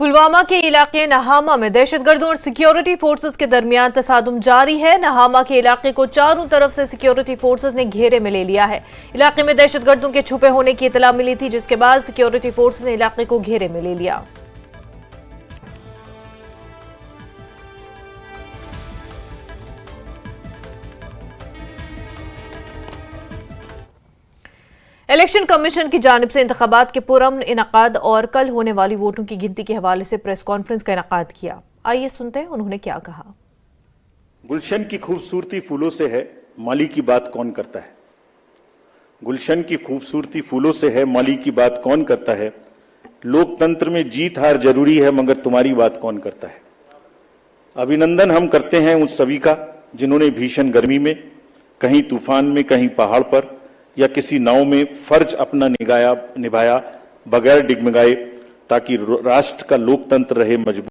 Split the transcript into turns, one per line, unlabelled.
पुलवामा के इलाके नहामा में दहशतगर्दों और सिक्योरिटी फोर्सेस के दरमियान तसादुम जारी है। नहामा के इलाके को चारों तरफ से सिक्योरिटी फोर्सेस ने घेरे में ले लिया है। इलाके में दहशतगर्दों के छुपे होने की इतला मिली थी, जिसके बाद सिक्योरिटी फोर्सेस ने इलाके को घेरे में ले लिया। इलेक्शन कमीशन की जानिब से इंतखाबात के पुरअमन इनकाद और कल होने वाली वोटों की गिनती के हवाले से प्रेस कॉन्फ्रेंस का इनकाद किया। आइए सुनते हैं उन्होंने क्या कहा।
गुलशन की खूबसूरती फूलों से है, माली की बात कौन करता है। गुलशन की खूबसूरती फूलों से है, माली की बात कौन करता है। लोकतंत्र में जीत हार जरूरी है, मगर तुम्हारी बात कौन करता है। अभिनंदन हम करते हैं उन सभी का जिन्होंने भीषण गर्मी में, कहीं तूफान में, कहीं पहाड़ पर या किसी नाव में फर्ज अपना निभाया बगैर डिगमगाए, ताकि राष्ट्र का लोकतंत्र रहे मजबूत।